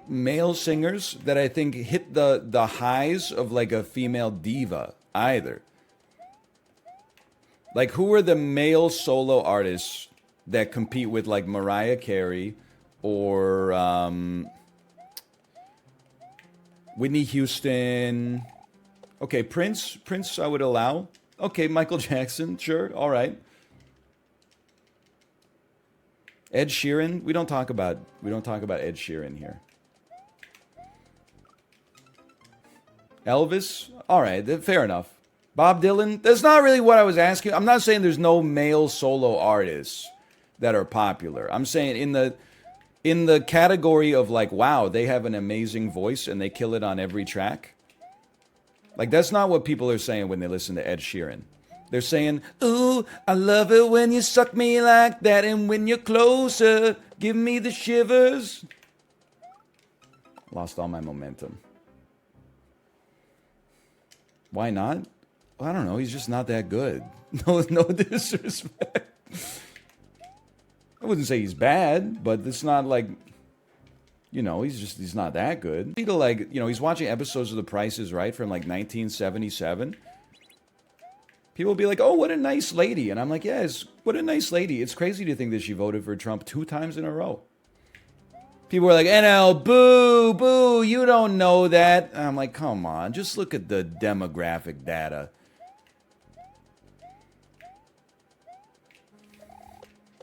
male singers that I think hit the highs of like a female diva either. Like, who are the male solo artists that compete with like Mariah Carey or Whitney Houston? Okay, Prince I would allow. Okay, Michael Jackson, sure, all right. Ed Sheeran, we don't talk about Ed Sheeran here. Elvis, all right, fair enough. Bob Dylan, that's not really what I was asking. I'm not saying there's no male solo artists that are popular. I'm saying in the category of like, wow, they have an amazing voice and they kill it on every track. Like, that's not what people are saying when they listen to Ed Sheeran. They're saying, ooh, I love it when you suck me like that, and when you're closer, give me the shivers. Lost all my momentum. Why not? Well, I don't know. He's just not that good. No disrespect. I wouldn't say he's bad, but it's not like, he's not that good. Like, he's watching episodes of The Price is Right from like 1977. People will be like, oh, what a nice lady. And I'm like, yes, what a nice lady. It's crazy to think that she voted for Trump 2 times in a row. People were like, NL, boo, boo, you don't know that. And I'm like, come on, just look at the demographic data.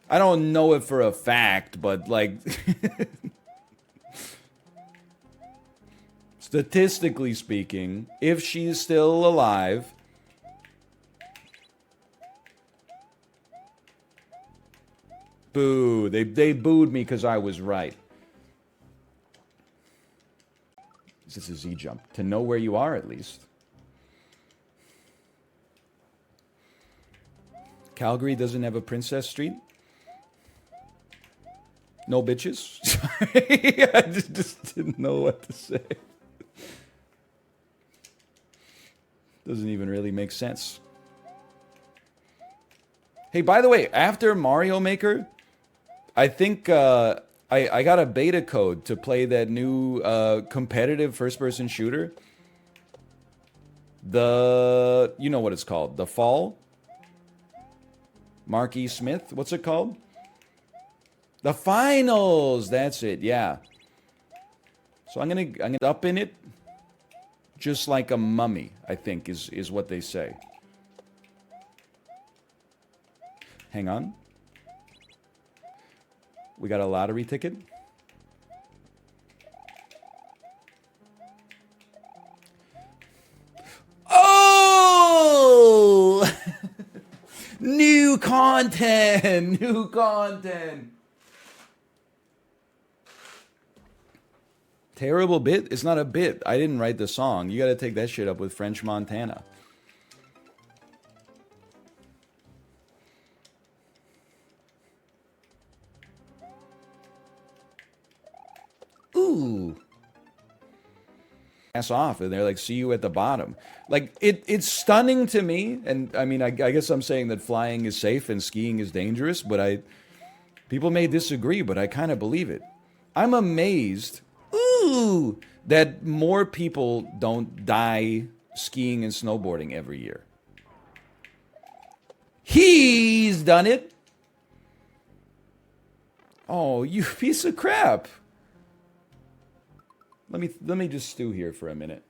I don't know it for a fact, but like, statistically speaking, if she's still alive, boo, they booed me because I was right. Is this a Z jump? To know where you are, at least. Calgary doesn't have a Princess Street? No bitches? Sorry, I just didn't know what to say. Doesn't even really make sense. Hey, by the way, after Mario Maker, I think I got a beta code to play that new competitive first-person shooter. You know what it's called? The Fall? Mark E. Smith? What's it called? The Finals! That's it, yeah. So I'm gonna up in it just like a mummy, I think, is what they say. Hang on. We got a lottery ticket. Oh! New content! New content! Terrible bit? It's not a bit. I didn't write the song. You gotta take that shit up with French Montana. Ooh. Ass off, and they're like, see you at the bottom. Like, it's stunning to me, and I mean, I guess I'm saying that flying is safe and skiing is dangerous, but people may disagree, but I kind of believe it. I'm amazed, that more people don't die skiing and snowboarding every year. He's done it. Oh, you piece of crap. Let me just stew here for a minute.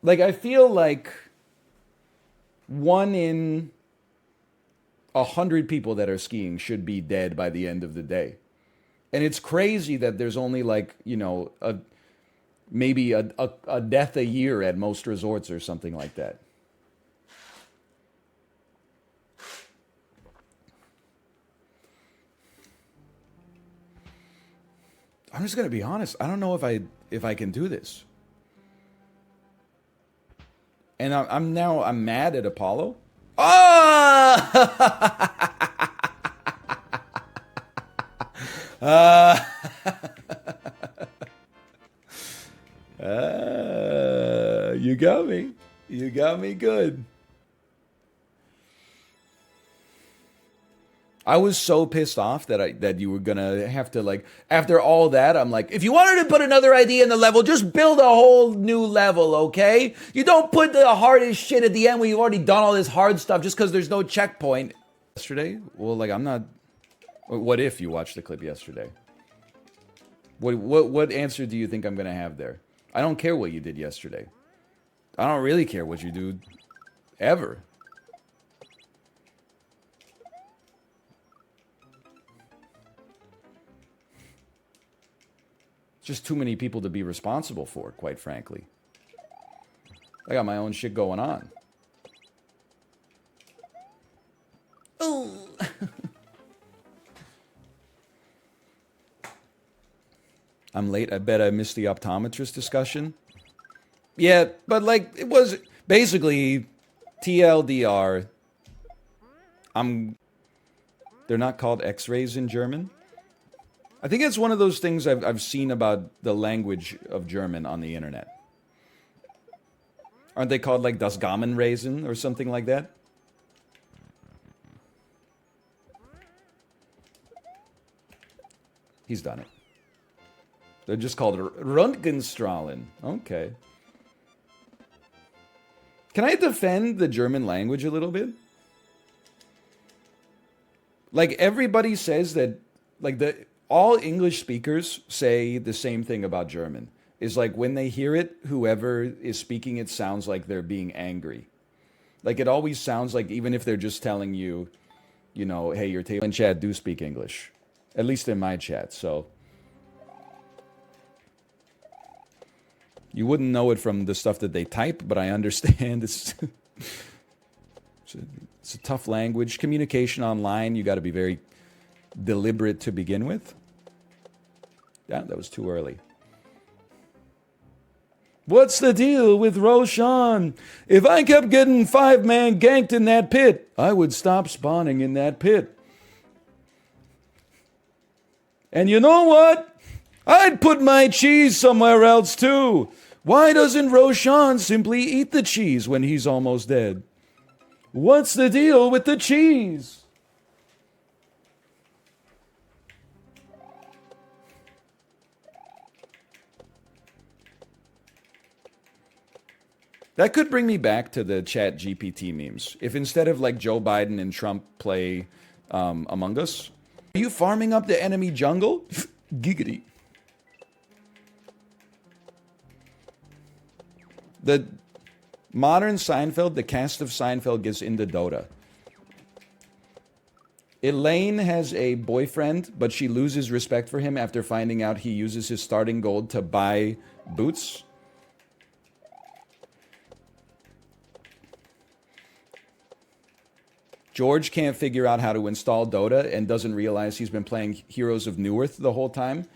Like, I feel like 1 in 100 people that are skiing should be dead by the end of the day. And it's crazy that there's only like, maybe a death a year at most resorts or something like that. I'm just gonna be honest. I don't know if I can do this. And I'm mad at Apollo. Oh! You got me. You got me good. I was so pissed off that you were gonna have to, like, after all that, I'm like, if you wanted to put another idea in the level, just build a whole new level, okay? You don't put the hardest shit at the end when you've already done all this hard stuff just because there's no checkpoint. Yesterday? Well, like, I'm not. What if you watched the clip yesterday? What answer do you think I'm gonna have there? I don't care what you did yesterday. I don't really care what you do ever. Just too many people to be responsible for, quite frankly. I got my own shit going on. Oh. I'm late. I bet I missed the optometrist discussion. Yeah, but like it was basically TLDR. They're not called X-rays in German. I think it's one of those things I've seen about the language of German on the internet. Aren't they called like Das Gamenraisin or something like that? He's done it. They're just called Röntgenstrahlen. Okay. Can I defend the German language a little bit? Like everybody says that, like all English speakers say the same thing about German. Is like when they hear it, whoever is speaking it sounds like they're being angry. Like it always sounds like, even if they're just telling you, you know, hey, your table and chat do speak English. At least in my chat, so. You wouldn't know it from the stuff that they type, but I understand it's it's a tough language. Communication online, you got to be very deliberate to begin with. Yeah, that was too early. What's the deal with Roshan? If I kept getting 5-man ganked in that pit, I would stop spawning in that pit. And you know what? I'd put my cheese somewhere else too. Why doesn't Roshan simply eat the cheese when he's almost dead? What's the deal with the cheese? That could bring me back to the Chat GPT memes. If instead of like Joe Biden and Trump play Among Us, are you farming up the enemy jungle? Giggity. The modern Seinfeld, the cast of Seinfeld gets into Dota. Elaine has a boyfriend, but she loses respect for him after finding out he uses his starting gold to buy boots. George can't figure out how to install Dota and doesn't realize he's been playing Heroes of Newerth the whole time.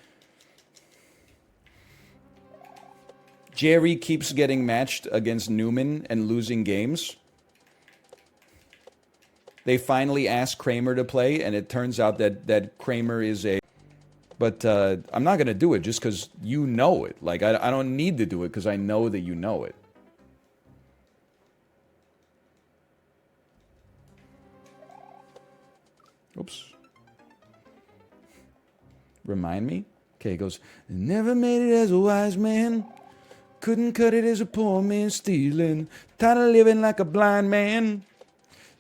Jerry keeps getting matched against Newman and losing games. They finally ask Kramer to play, and it turns out that Kramer is a... But I'm not going to do it just because you know it. Like, I don't need to do it because I know that you know it. Oops. Remind me? Okay, it goes, never made it as a wise man. Couldn't cut it as a poor man stealing. Tired of living like a blind man.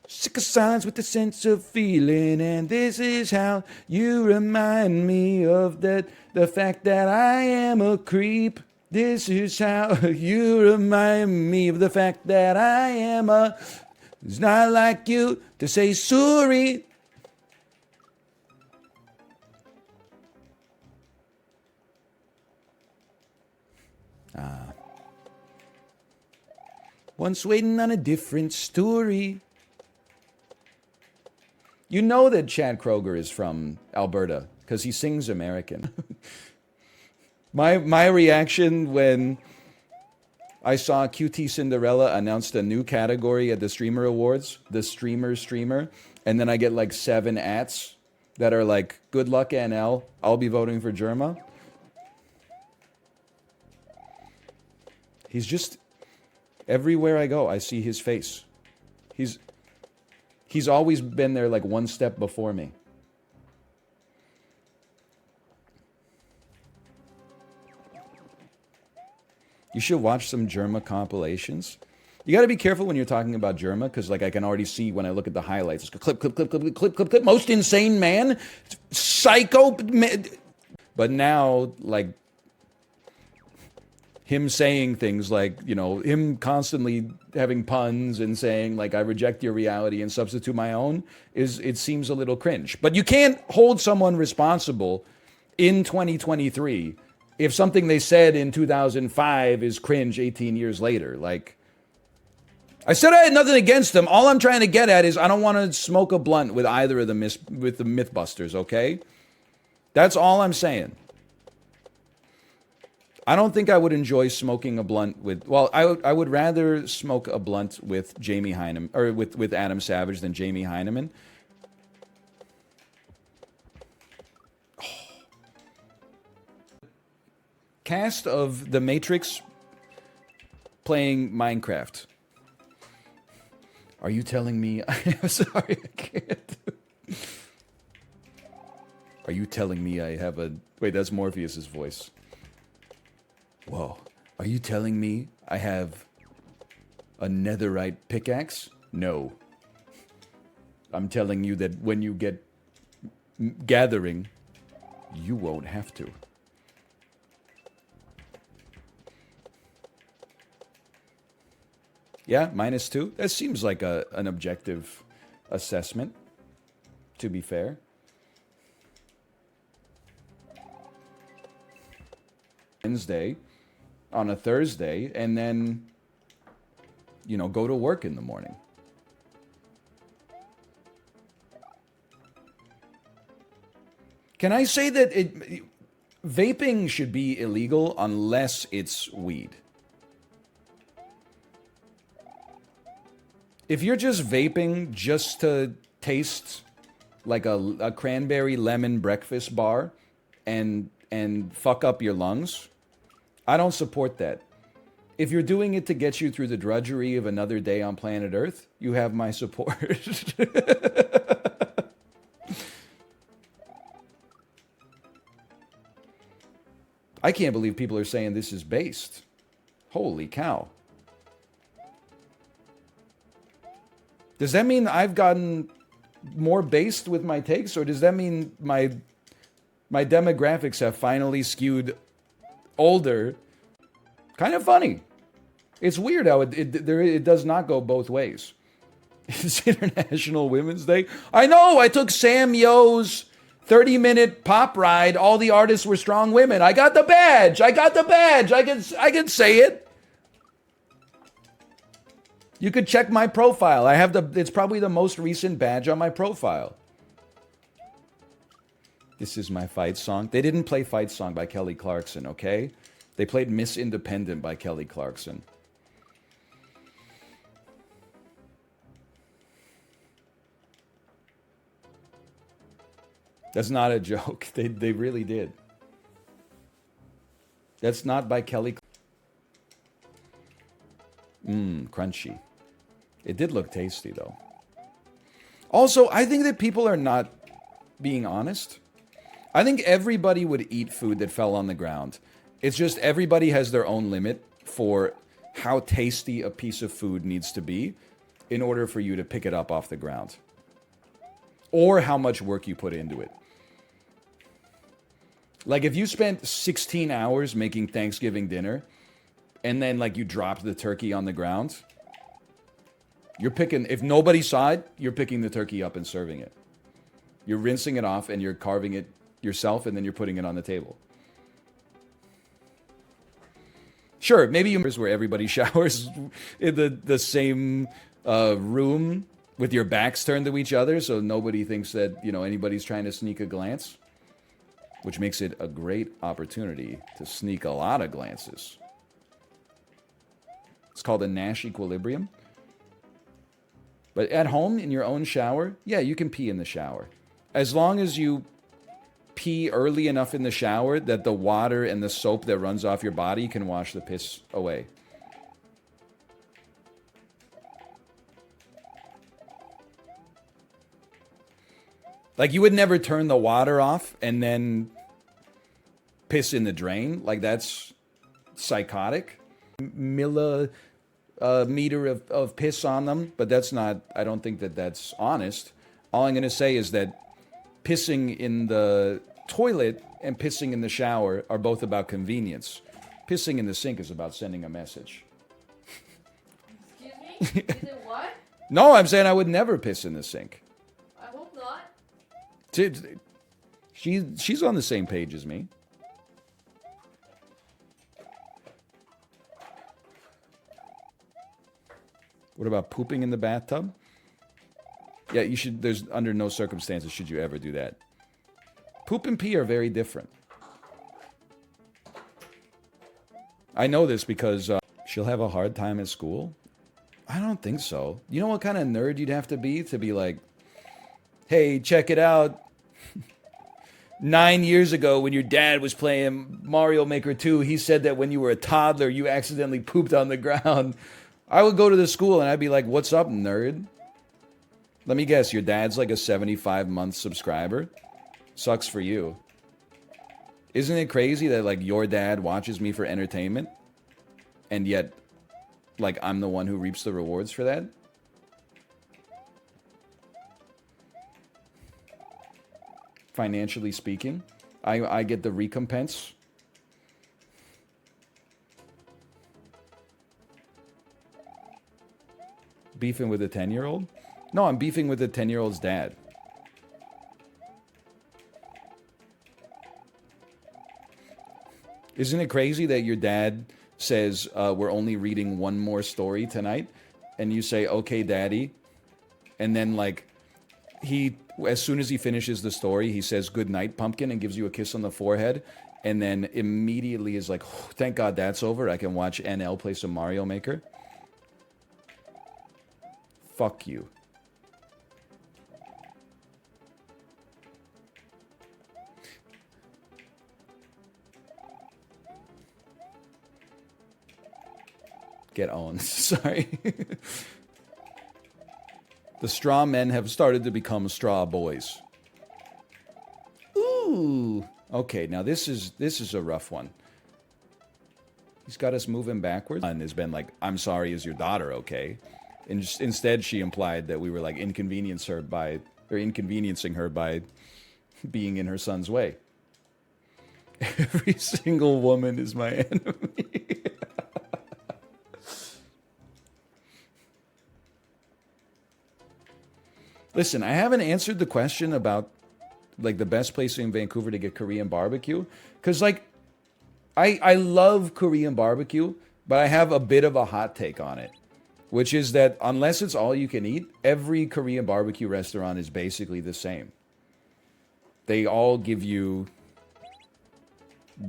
Sick of silence with a sense of feeling. And this is how you remind me of the fact that I am a creep. This is how you remind me of the fact that I am a... It's not like you to say sorry. Once waiting on a different story. You know that Chad Kroger is from Alberta because he sings American. My reaction when I saw QT Cinderella announced a new category at the Streamer Awards, the Streamer, and then I get like 7 ats that are like, good luck NL, I'll be voting for Germa. He's just... Everywhere I go, I see his face. He's always been there like one step before me. You should watch some Germa compilations. You got to be careful when you're talking about Germa, because like I can already see when I look at the highlights. It's clip, clip, clip, clip, clip, clip, clip. Most insane man, psycho. But now, like him saying things like, you know, him constantly having puns and saying like I reject your reality and substitute my own it seems a little cringe. But you can't hold someone responsible in 2023 if something they said in 2005 is cringe 18 years later. Like, I said I had nothing against them. All I'm trying to get at is I don't want to smoke a blunt with either of the Mythbusters, okay? That's all I'm saying. I don't think I would enjoy smoking a blunt with, well, I would rather smoke a blunt with Jamie Heineman, or with Adam Savage than Jamie Heineman. Oh. Cast of The Matrix playing Minecraft. Are you telling me? I'm sorry, I can't. Are you telling me I have a... Wait, that's Morpheus's voice. Whoa. Are you telling me I have a netherite pickaxe? No. I'm telling you that when you get gathering, you won't have to. Yeah, -2. That seems like an objective assessment, to be fair. Wednesday on a Thursday, and then, you know, go to work in the morning. Can I say that vaping should be illegal unless it's weed? If you're just vaping just to taste like a cranberry lemon breakfast bar and fuck up your lungs, I don't support that. If you're doing it to get you through the drudgery of another day on planet Earth, you have my support. I can't believe people are saying this is based. Holy cow. Does that mean I've gotten more based with my takes, or does that mean my demographics have finally skewed older? Kind of funny. It's weird how it does not go both ways. It's International Women's Day. I know, I took Sam Yo's 30-minute pop ride. All the artists were strong women. I got the badge. I can say it. You could check my profile. I have it's probably the most recent badge on my profile. This is my fight song. They didn't play Fight Song by Kelly Clarkson, okay? They played Miss Independent by Kelly Clarkson. That's not a joke. They really did. That's not by Kelly. Crunchy. It did look tasty, though. Also, I think that people are not being honest. I think everybody would eat food that fell on the ground. It's just everybody has their own limit for how tasty a piece of food needs to be in order for you to pick it up off the ground. Or how much work you put into it. Like, if you spent 16 hours making Thanksgiving dinner, and then, like, you dropped the turkey on the ground, you're picking, if nobody saw it, you're picking the turkey up and serving it. You're rinsing it off, and you're carving it yourself, and then you're putting it on the table. Sure, maybe you where everybody showers in the same room with your backs turned to each other, so nobody thinks that, you know, anybody's trying to sneak a glance, which makes it a great opportunity to sneak a lot of glances. It's called a Nash equilibrium. But at home, in your own shower, yeah, you can pee in the shower. As long as you pee early enough in the shower that the water and the soap that runs off your body can wash the piss away. Like, you would never turn the water off and then piss in the drain. Like, that's psychotic. milli meter of piss on them, but that's not, I don't think that that's honest. All I'm going to say is that pissing in the toilet and pissing in the shower are both about convenience. Pissing in the sink is about sending a message. Excuse me? Is it what? No, I'm saying I would never piss in the sink. I hope not. She's on the same page as me. What about pooping in the bathtub? Yeah, you should. There's under no circumstances should you ever do that. Poop and pee are very different. I know this because she'll have a hard time at school. I don't think so. You know what kind of nerd you'd have to be like, hey, check it out. 9 years ago when your dad was playing Mario Maker 2, he said that when you were a toddler, you accidentally pooped on the ground. I would go to the school and I'd be like, what's up, nerd? Let me guess, your dad's like a 75-month subscriber? Sucks for you. Isn't it crazy that, like, your dad watches me for entertainment? And yet, like, I'm the one who reaps the rewards for that? Financially speaking, I get the recompense. Beefing with a 10-year-old? No, I'm beefing with a 10-year-old's dad. Isn't it crazy that your dad says, we're only reading one more story tonight? And you say, okay, daddy. And then, like, as soon as he finishes the story, he says, good night, pumpkin, and gives you a kiss on the forehead. And then immediately is like, oh, thank God that's over. I can watch NL play some Mario Maker. Fuck you. Get on. Sorry. The straw men have started to become straw boys. Ooh. Okay, now this is a rough one. He's got us moving backwards. And has been like, I'm sorry, is your daughter okay? And just, instead, she implied that we were like inconveniencing her by being in her son's way. Every single woman is my enemy. Listen, I haven't answered the question about, like, the best place in Vancouver to get Korean barbecue. Because, like, I love Korean barbecue, but I have a bit of a hot take on it. Which is that unless it's all you can eat, every Korean barbecue restaurant is basically the same. They all give you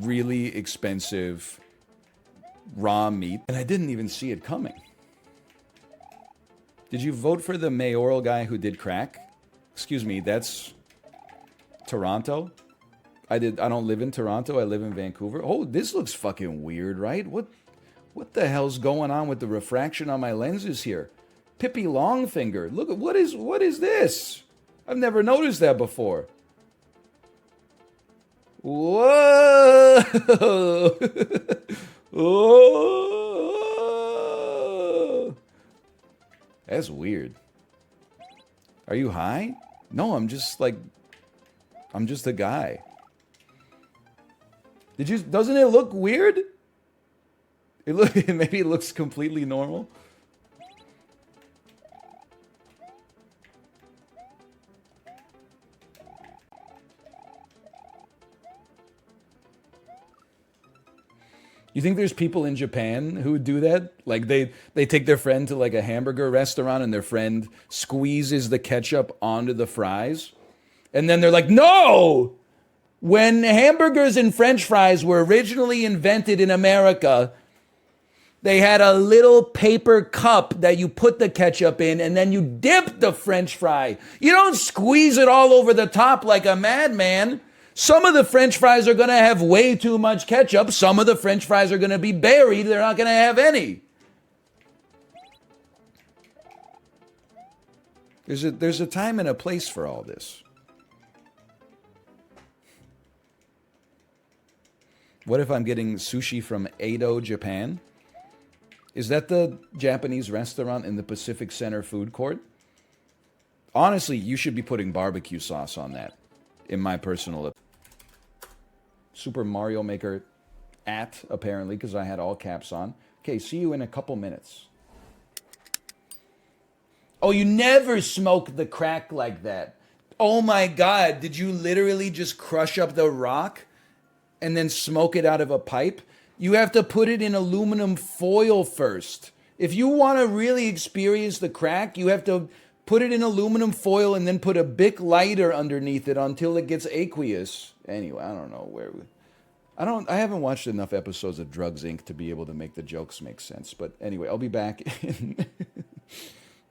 really expensive raw meat. And I didn't even see it coming. Did you vote for the mayoral guy who did crack? Excuse me, that's Toronto? I don't live in Toronto, I live in Vancouver. Oh, this looks fucking weird, right? What the hell's going on with the refraction on my lenses here? Pippi Longfinger. Look at what is this? I've never noticed that before. Whoa! Whoa! That's weird. Are you high? No, I'm just a guy. Doesn't it look weird? Maybe it looks completely normal. You think there's people in Japan who would do that? Like they take their friend to like a hamburger restaurant and their friend squeezes the ketchup onto the fries. And then they're like, no! When hamburgers and French fries were originally invented in America, they had a little paper cup that you put the ketchup in and then you dip the French fry. You don't squeeze it all over the top like a madman. Some of the French fries are going to have way too much ketchup. Some of the French fries are going to be buried. They're not going to have any. There's a time and a place for all this. What if I'm getting sushi from Edo, Japan? Is that the Japanese restaurant in the Pacific Center food court? Honestly, you should be putting barbecue sauce on that, in my personal opinion. Super Mario Maker apparently, because I had all caps on. Okay, see you in a couple minutes. Oh, you never smoke the crack like that. Oh my God, did you literally just crush up the rock and then smoke it out of a pipe? You have to put it in aluminum foil first. If you want to really experience the crack, you have to put it in aluminum foil and then put a Bic lighter underneath it until it gets aqueous. Anyway, I don't know where we... I haven't watched enough episodes of Drugs Inc. to be able to make the jokes make sense. But anyway, I'll be back in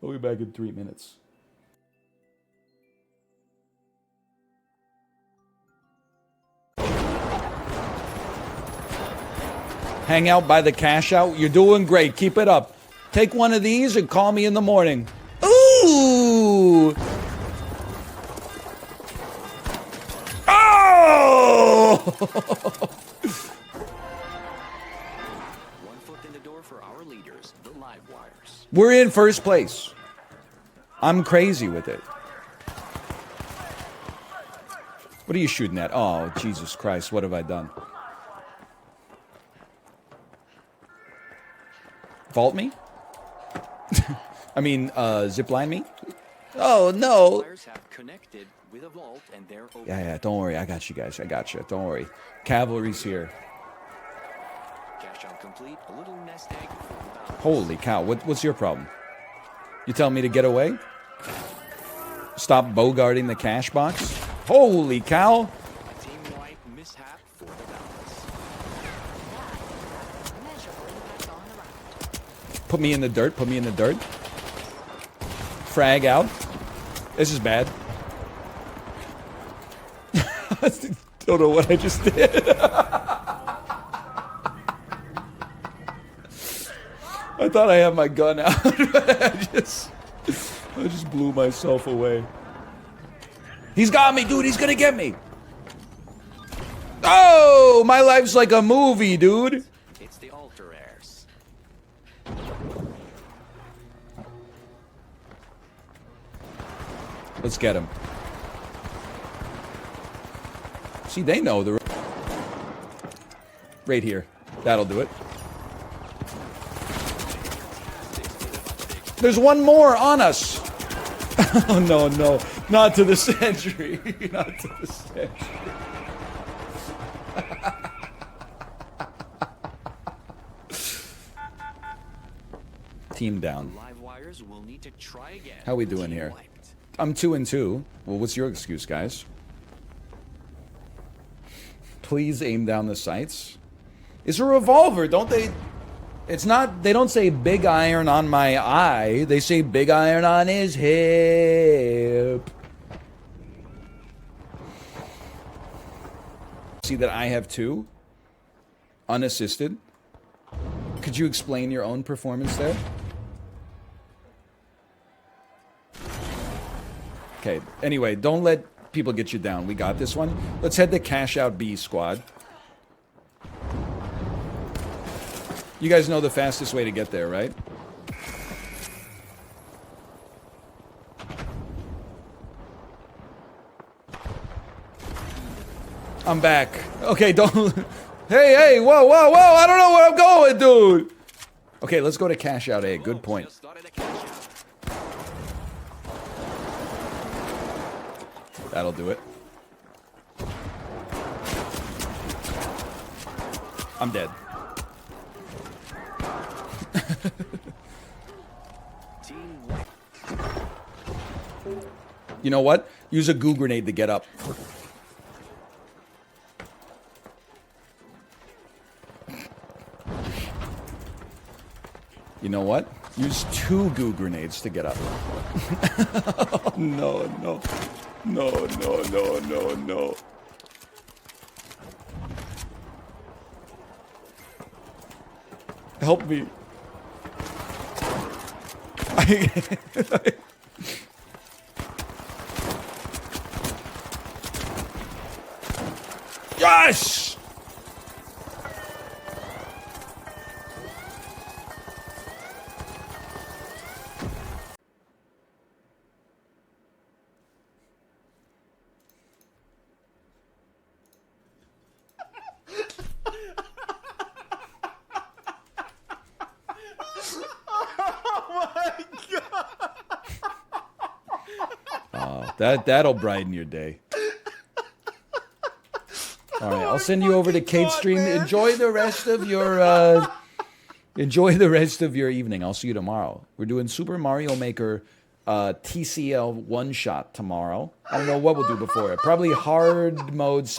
I'll be back in 3 minutes. Hang out by the cash out. You're doing great. Keep it up. Take one of these and call me in the morning. Ooh! Oh! 1 foot in the door for our leaders, the live wires. We're in first place. I'm crazy with it. What are you shooting at? Oh, Jesus Christ, what have I done? Vault me? I mean, zipline me? Oh, no. Wires have connected with a vault and they're open. Yeah, don't worry. I got you guys. I got you. Don't worry. Cavalry's here. Cash out complete, a little nest egg for the balance. Holy cow. What's your problem? You telling me to get away? Stop bogarting the cash box? Holy cow. Team white mishap for the balance. Put me in the dirt. Put me in the dirt. Frag out. This is bad. Don't know what I just did. I thought I had my gun out. I just blew myself away. He's got me, dude. He's gonna get me. Oh, my life's like a movie, dude. It's the altar heirs. Let's get him. See, they know the... Right here. That'll do it. There's one more on us. Oh, no, no. Not to the century. Not to the century. Team down. Live wires will need to try again. How we doing Team here? wiped. I'm 2-2. Well, what's your excuse, guys? Please aim down the sights. It's a revolver, don't they? It's not, they don't say big iron on my eye. They say big iron on his hip. See that I have 2? Unassisted. Could you explain your own performance there? Okay, anyway, don't let people get you down. We got this one. Let's head to Cash Out B, squad. You guys know the fastest way to get there, right? I'm back. Okay, don't... Hey, whoa, I don't know where I'm going, dude! Okay, let's go to Cash Out A. Good point. Just started a cash out. That'll do it. I'm dead. Team white. You know what? Use a goo grenade to get up. You know what? Use 2 goo grenades to get up. No. Help me. Yes! That'll brighten your day. All right, I'll send you over to Kate's stream. Man. Enjoy the rest of your evening. I'll see you tomorrow. We're doing Super Mario Maker TCL one shot tomorrow. I don't know what we'll do before it. Probably hard mode.